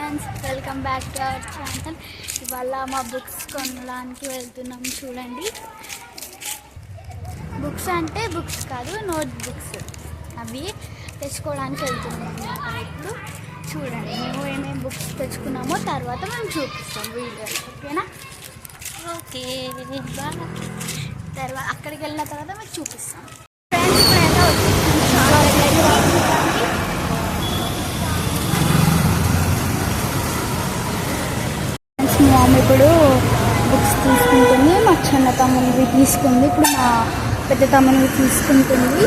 Friends, welcome back to our channel. ఇవాళ మా books కొనడానికి వెళ్తున్నాం. చూడండి, బుక్స్ అంటే బుక్స్ కాదు, నోట్ బుక్స్. అవి తెచ్చుకోవడానికి వెళ్తున్నాం అన్నమాట. ఇప్పుడు చూడండి, మేము ఏమేమి బుక్స్ తెచ్చుకున్నామో తర్వాత మేము చూపిస్తాం వీడియోలో. ఓకేనా? ఓకే, తర్వాత అక్కడికి వెళ్ళిన తర్వాత మీకు చూపిస్తాం. ఫ్రెండ్స్, ఇప్పుడైతే వచ్చేసాం చాలా మా మమ్మీ ఇప్పుడు బుక్స్ తీసుకుంటుంది. మా చిన్న తమ్మునివి తీసుకుంది. ఇప్పుడు మా పెద్ద తమ్మునివి తీసుకుంటుంది.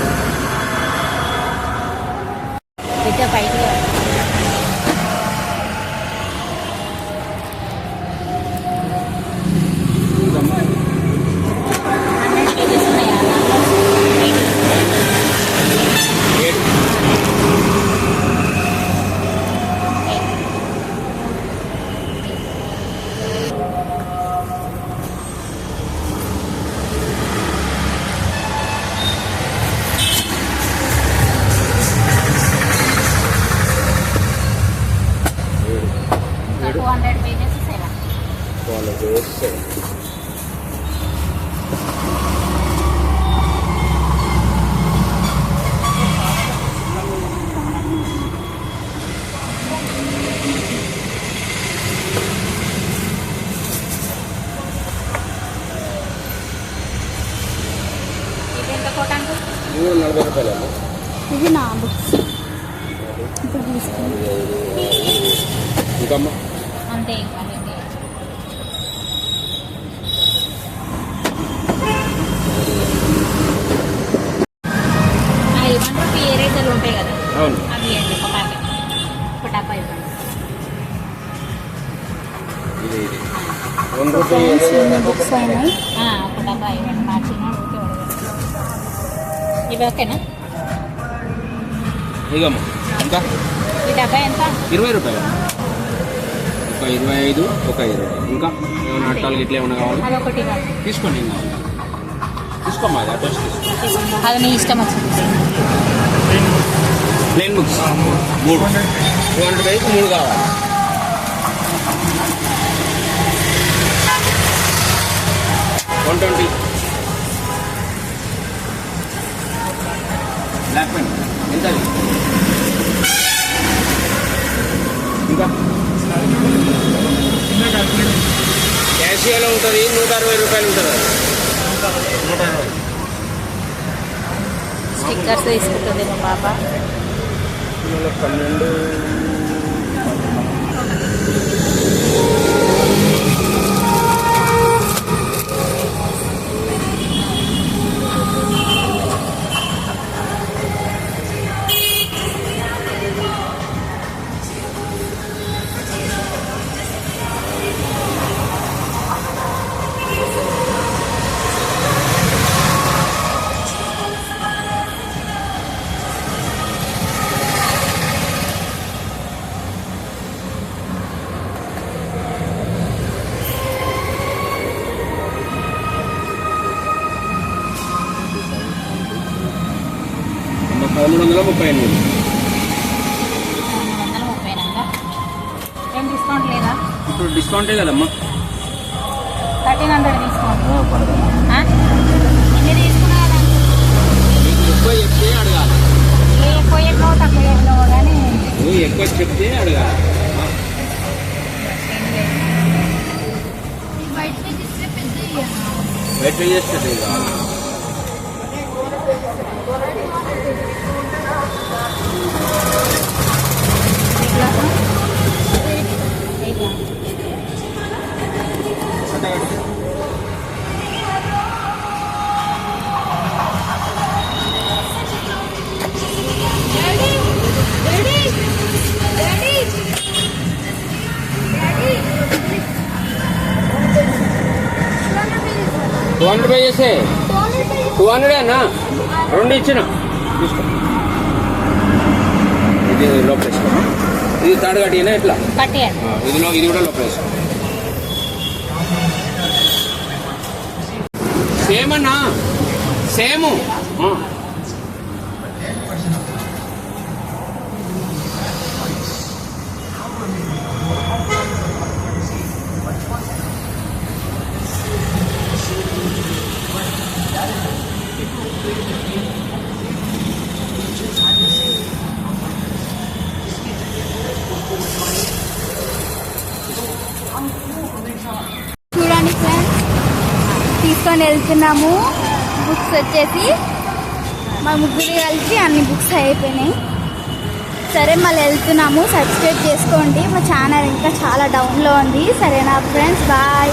ఇది నా బుక్స్ ఇప్పుడు తీసుకుంది. అంతే ఏ రేట్లు ఉంటాయి కదా, అవి అండి. ఒక ప్యాకెట్ ఒక డబ్బా ఇవ్వండి. బుక్స్ అయినాయి, ఒక డబ్బా ఇవ్వండి. మార్చిన ఇవి ఓకేనా? ఎంత ఈ డబ్బా ఎంత? 20 రూపాయలు. ఒక 25, ఒక 20. ఇంకా ఏమైనా అట్టాలు ఇట్లా ఏమైనా కావాలి? అది ఒకటి తీసుకోండి. ఏం కావాలి తీసుకోమ్మా, అది అడ్రస్ తీసుకో. అది మీ ఇష్టం వచ్చింది. ప్లేన్ బుక్స్ 3 200 పేజెస్ 3 కావాలి. $120. బ్లాక్ పెన్ ఎంత? ఇంకా క్యాషియోలో ఉంటుంది, 160 రూపాయలు ఉంటుంది. స్టిక్కర్స్ తీసుకుంటుంది మా పాప. 12. ఏం డిస్కౌంట్ లేదా? ఇప్పుడు డిస్కౌంటే కదమ్మా. 1300 డిస్కౌంట్. ఎన్ని తీసుకున్నా ఎక్కువ చెప్తే అడగాలి. ఎక్కువ ఎక్కువ తక్కువ ఎక్కువ కానీ ఎక్కువ చెప్తే అడగాలి. బయట చేస్తే కావాలి. $200 పే చేసే 200 అన్నా, 2 ఇచ్చిన తీసుకో. ఇది లోపల వేసుకో. ఇది తాడు కట్టినా ఎట్లా? ఇది కూడా లోపల వేసుకో. సేమ్ అన్నా, సేమ్. చూడండి ఫ్రెండ్స్, తీసుకొని వెళ్తున్నాము బుక్స్ వచ్చేసి. మా ముగ్గురు కలిసి అన్ని బుక్స్ అయిపోయినాయి. సరే మళ్ళీ వెళ్తున్నాము. సబ్స్క్రైబ్ చేసుకోండి, మా ఛానల్ ఇంకా చాలా డౌన్లో ఉంది. సరేనా ఫ్రెండ్స్, బాయ్.